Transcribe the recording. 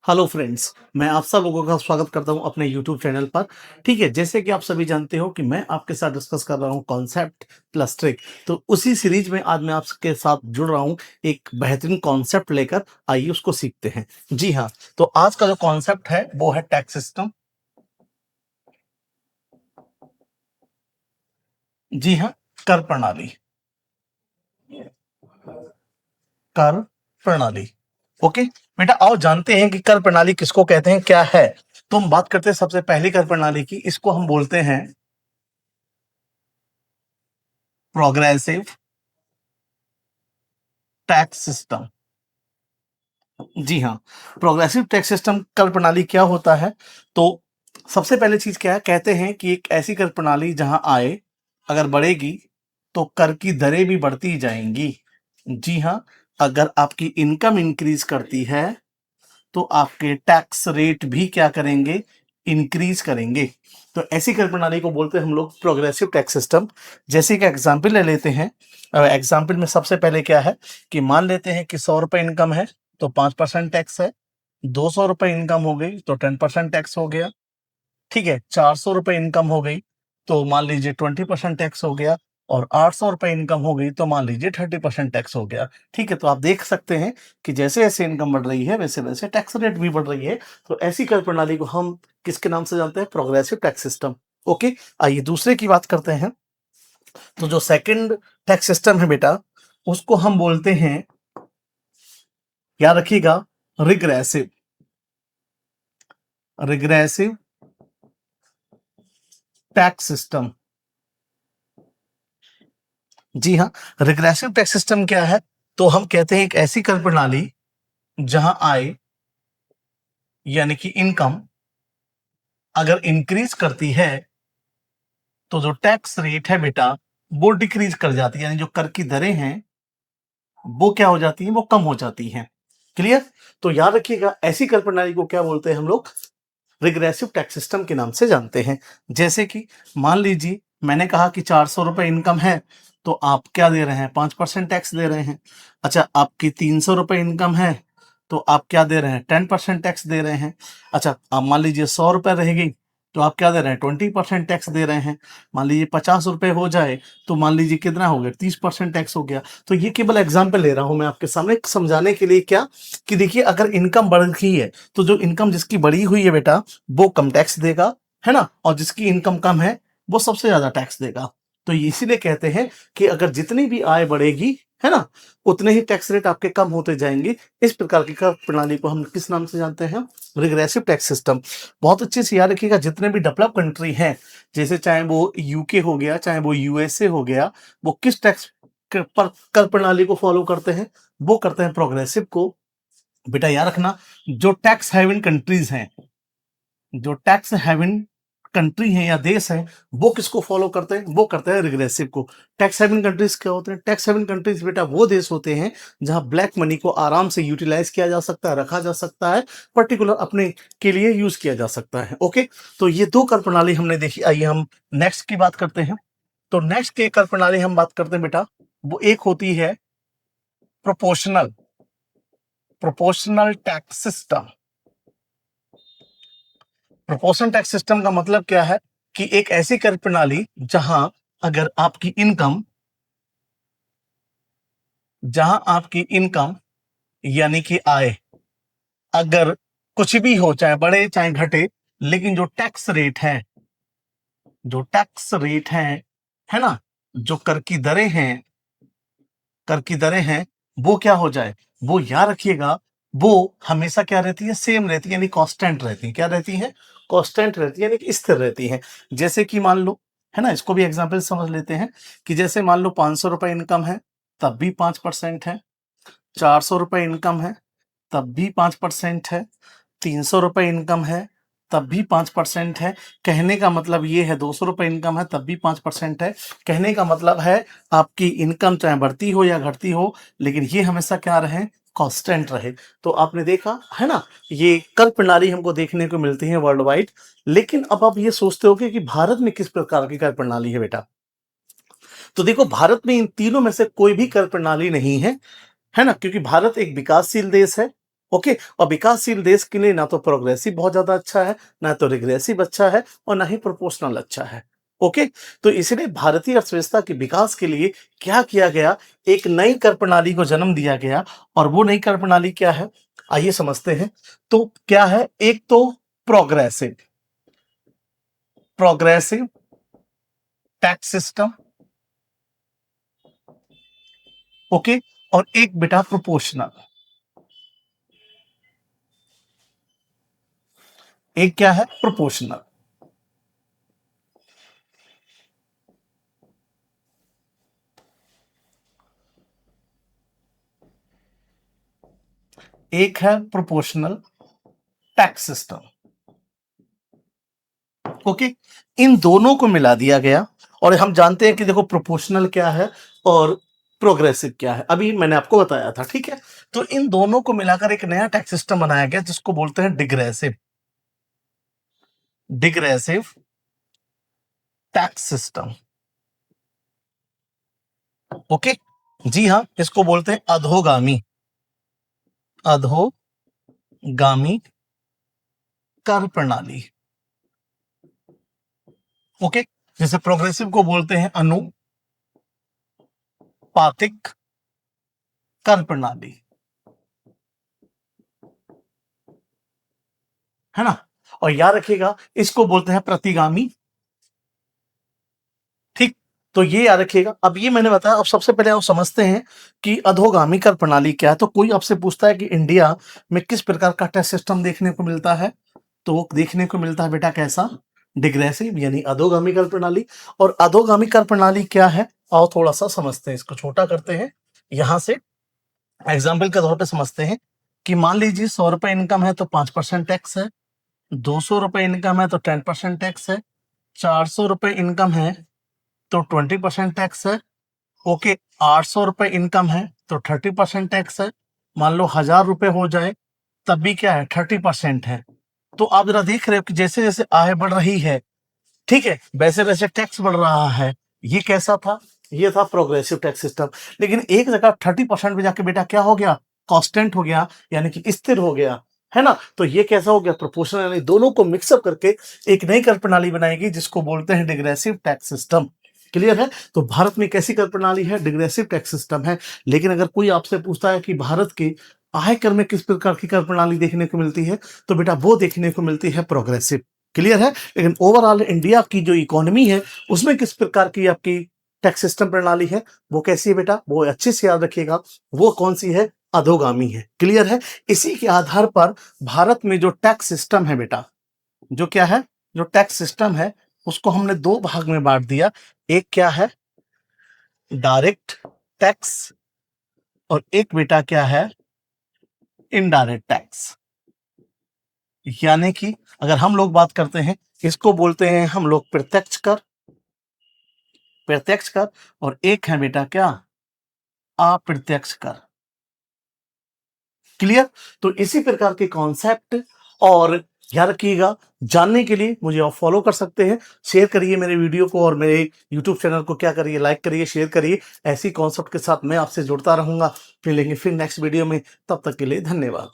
Hello friends, मैं आप सब लोगों का स्वागत करता हूं अपने यूट्यूब चैनल पर। ठीक है, जैसे कि आप सभी जानते हो कि मैं आपके साथ डिस्कस कर रहा हूं कॉन्सेप्ट प्लस ट्रिक। तो उसी सीरीज में आज मैं आपके साथ जुड़ रहा हूं एक बेहतरीन कॉन्सेप्ट लेकर। आइए उसको सीखते हैं। जी हाँ, तो आज का जो कॉन्सेप्ट है वो है टैक्स सिस्टम। जी हाँ, कर प्रणाली। कर प्रणाली। ओके बेटा, आओ जानते हैं कि कर प्रणाली किसको कहते हैं, क्या है। तो हम बात करते हैं सबसे पहली कर प्रणाली की। इसको हम बोलते हैं प्रोग्रेसिव टैक्स सिस्टम। जी हाँ, प्रोग्रेसिव टैक्स सिस्टम कर प्रणाली क्या होता है। तो सबसे पहले चीज क्या है, कहते हैं कि एक ऐसी कर प्रणाली जहां आय अगर बढ़ेगी तो कर की दरें भी बढ़ती जाएंगी। जी हाँ, अगर आपकी इनकम इंक्रीज करती है तो आपके टैक्स रेट भी क्या करेंगे, इंक्रीज करेंगे। तो ऐसी कर प्रणाली को बोलते हैं हम लोग प्रोग्रेसिव टैक्स सिस्टम। जैसे कि एग्जाम्पल ले लेते हैं। एग्जाम्पल में सबसे पहले क्या है कि मान लेते हैं कि 100 रुपए इनकम है तो 5% टैक्स है। 200 रुपए इनकम हो गई तो 10% टैक्स हो गया। ठीक है, 400 रुपए इनकम हो गई तो मान लीजिए 20% टैक्स हो गया। और 800 रुपए इनकम हो गई तो मान लीजिए 30% टैक्स हो गया। ठीक है, तो आप देख सकते हैं कि जैसे जैसे इनकम बढ़ रही है वैसे वैसे टैक्स रेट भी बढ़ रही है। तो ऐसी कर प्रणाली को हम किसके नाम से जानते हैं, प्रोग्रेसिव टैक्स सिस्टम। ओके, आइए दूसरे की बात करते हैं। तो जो सेकंड टैक्स सिस्टम है बेटा, उसको हम बोलते हैं, याद रखिएगा, रिग्रेसिव। Regressive tax system. जी हाँ, रिग्रेसिव टैक्स सिस्टम क्या है, तो हम कहते हैं एक ऐसी कर प्रणाली जहां आय यानी कि इनकम अगर इंक्रीज करती है तो जो टैक्स रेट है बेटा वो डिक्रीज कर जाती है, यानी जो कर की दरें हैं वो क्या हो जाती हैं, वो कम हो जाती हैं। क्लियर। तो याद रखिएगा, ऐसी कर प्रणाली को क्या बोलते हैं हम लोग, रिग्रेसिव टैक्स सिस्टम के नाम से जानते हैं। जैसे कि मान लीजिए मैंने कहा कि 400 रुपए इनकम है तो आप क्या दे रहे हैं, 5% टैक्स दे रहे हैं। अच्छा, आपकी 300 रुपए इनकम है तो आप क्या दे रहे हैं, 10% टैक्स दे रहे हैं। अच्छा, आप मान लीजिए 100 रुपए रह गई तो आप क्या दे रहे हैं, 20% टैक्स दे रहे हैं। मान लीजिए 50 रुपए हो जाए तो मान लीजिए कितना हो गया, 30% टैक्स हो गया। तो ये केवल एग्जाम्पल ले रहा हूं मैं आपके सामने समझाने के लिए, क्या कि देखिए अगर इनकम बढ़ रही है तो जो इनकम जिसकी बढ़ी हुई है बेटा वो कम टैक्स देगा, है ना, और जिसकी इनकम कम है वो सबसे ज्यादा टैक्स देगा। तो इसीलिए कहते हैं कि अगर जितनी भी आय बढ़ेगी, है ना, उतने ही टैक्स रेट आपके कम होते जाएंगे। इस प्रकार की कर प्रणाली को हम किस नाम से जानते हैं, रिग्रेसिव टैक्स सिस्टम। बहुत अच्छे से याद रखिएगा, जितने भी डेवलप कंट्री हैं, जैसे चाहे वो यूके हो गया चाहे वो यूएसए हो गया, वो किस टैक्स पर कर प्रणाली को फॉलो करते हैं, वो करते हैं प्रोग्रेसिव को। बेटा याद रखना, जो टैक्स हेवन कंट्रीज हैं, जो टैक्स हेवन कंट्री है या देश है, वो किसको फॉलो करते हैं, वो करते हैं रिग्रेसिव को। टैक्स हेवन कंट्रीज क्या होते हैं, टैक्स हेवन कंट्रीज बेटा वो देश होते हैं जहां ब्लैक मनी को आराम से यूटिलाइज किया जा सकता है, रखा जा सकता है, पर्टिकुलर अपने के लिए यूज किया जा सकता है। ओके, तो ये दो कर प्रणाली हमने देखी। आइए हम नेक्स्ट की बात करते हैं। तो नेक्स्ट की कर प्रणाली हम बात करते हैं बेटा, वो एक होती है proportional, proportional tax system. Proportional tax system का मतलब क्या है कि एक ऐसी कर प्रणाली जहां अगर आपकी इनकम, जहां आपकी इनकम यानी कि आय अगर कुछ भी हो, चाहे बढ़े चाहे घटे, लेकिन जो टैक्स रेट है, जो टैक्स रेट है ना, जो कर की दरें हैं, कर की दरें हैं, वो क्या हो जाए, वो याद रखिएगा, वो हमेशा क्या रहती है, सेम रहती है, यानी कांस्टेंट रहती है। क्या रहती है, कांस्टेंट रहती है, यानी स्थिर रहती है। जैसे कि मान लो, है ना, इसको भी एग्जांपल समझ लेते हैं कि जैसे मान लो 500 रुपए इनकम है तब भी 5% है, 400 रुपए इनकम है तब भी 5% है, 300 रुपए इनकम है तब भी 5% है। कहने का मतलब ये है, 200 रुपए इनकम है तब भी 5% है। कहने का मतलब है आपकी इनकम चाहे बढ़ती हो या घटती हो, लेकिन ये हमेशा क्या रहे, कांस्टेंट रहे। तो आपने देखा है ना, ये कर प्रणाली हमको देखने को मिलती है वर्ल्ड वाइड। लेकिन अब आप ये सोचते हो कि भारत में किस प्रकार की कर प्रणाली है बेटा। तो देखो, भारत में इन तीनों में से कोई भी कर प्रणाली नहीं है, है ना, क्योंकि भारत एक विकासशील देश है। ओके। और विकासशील देश के लिए ना तो प्रोग्रेसिव बहुत ज्यादा अच्छा है, ना तो रिग्रेसिव अच्छा है, और ना ही प्रोपोर्शनल अच्छा है। ओके। तो इसलिए भारतीय अर्थव्यवस्था के विकास के लिए क्या किया गया, एक नई कर प्रणाली को जन्म दिया गया। और वो नई कर प्रणाली क्या है, आइए समझते हैं। तो क्या है, एक तो progressive progressive tax system. Okay. और एक बेटा प्रोपोर्शनल। एक क्या है, प्रोपोर्शनल। एक है प्रोपोर्शनल टैक्स सिस्टम। ओके। इन दोनों को मिला दिया गया। और हम जानते हैं कि देखो प्रोपोर्शनल क्या है और प्रोग्रेसिव क्या है, अभी मैंने आपको बताया था, ठीक है। तो इन दोनों को मिलाकर एक नया टैक्स सिस्टम बनाया गया जिसको बोलते हैं डिग्रेसिव डिग्रेसिव टैक्स सिस्टम। ओके। जी हाँ, इसको बोलते हैं अधोगामी कर प्रणाली। ओके। जैसे प्रोग्रेसिव को बोलते हैं अनुपातिक कर प्रणाली, है ना। और याद रखिएगा, इसको बोलते हैं प्रतिगामी। ठीक। तो ये याद रखिएगा। अब ये मैंने बताया, अब सबसे पहले आप समझते हैं कि अधोगामी कर प्रणाली क्या है। तो कोई आपसे पूछता है कि इंडिया में किस प्रकार का टैक्स सिस्टम देखने को मिलता है, तो देखने को मिलता है बेटा कैसा, डिग्रेसिव यानी अधोगामी कर प्रणाली। और अधोगामी कर प्रणाली क्या है, आओ थोड़ा सा समझते हैं, इसको छोटा करते हैं। यहां से एग्जाम्पल के तौर पे समझते हैं कि मान लीजिए 100 रुपए इनकम है तो 5% टैक्स है, 200 रुपए इनकम है तो 10% टैक्स है, 400 रुपए इनकम है तो 20% टैक्स है। ओके। 800 रुपए इनकम है तो 30% टैक्स है। मान लो 1000 रुपए हो जाए तब भी क्या है, 30% है। तो आप जरा देख रहे हो कि जैसे जैसे आय बढ़ रही है, ठीक है, वैसे वैसे टैक्स बढ़ रहा है। ये कैसा था, ये था प्रोग्रेसिव टैक्स सिस्टम। लेकिन एक जगह 30% पे जाके बेटा क्या हो गया, कांस्टेंट हो गया, यानी कि स्थिर हो गया, है ना। तो ये कैसा हो गया, प्रोपोर्शनल, यानी दोनों को मिक्सअप करके एक नई कर प्रणाली बनाएगी जिसको बोलते हैं डिग्रेसिव टैक्स सिस्टम। क्लियर है। तो भारत में कैसी कर प्रणाली है, डिग्रेसिव टैक्स सिस्टम है। लेकिन अगर कोई आपसे पूछता है कि भारत के आयकर में किस प्रकार की कर प्रणाली देखने को मिलती है, तो बेटा वो देखने को मिलती है प्रोग्रेसिव। क्लियर है। लेकिन ओवरऑल इंडिया की जो इकोनॉमी है उसमें किस प्रकार की आपकी टैक्स सिस्टम प्रणाली है, वो कैसी है बेटा, वो अच्छे से याद रखिएगा, वो कौन सी है, अधोगामी है। क्लियर है। इसी के आधार पर भारत में जो टैक्स सिस्टम है बेटा, जो क्या है, जो टैक्स सिस्टम है उसको हमने दो भाग में बांट दिया। एक क्या है, डायरेक्ट टैक्स, और एक बेटा क्या है, इनडायरेक्ट टैक्स। यानी कि अगर हम लोग बात करते हैं, इसको बोलते हैं हम लोग प्रत्यक्ष कर, और एक है बेटा क्या, अप्रत्यक्ष कर। क्लियर। तो इसी प्रकार के कॉन्सेप्ट और याद रखिएगा, जानने के लिए मुझे आप फॉलो कर सकते हैं। शेयर करिए मेरे वीडियो को, और मेरे यूट्यूब चैनल को क्या करिए, लाइक करिए, शेयर करिए। ऐसी कॉन्सेप्ट के साथ मैं आपसे जुड़ता रहूंगा। फिर लेंगे फिर नेक्स्ट वीडियो में, तब तक के लिए धन्यवाद।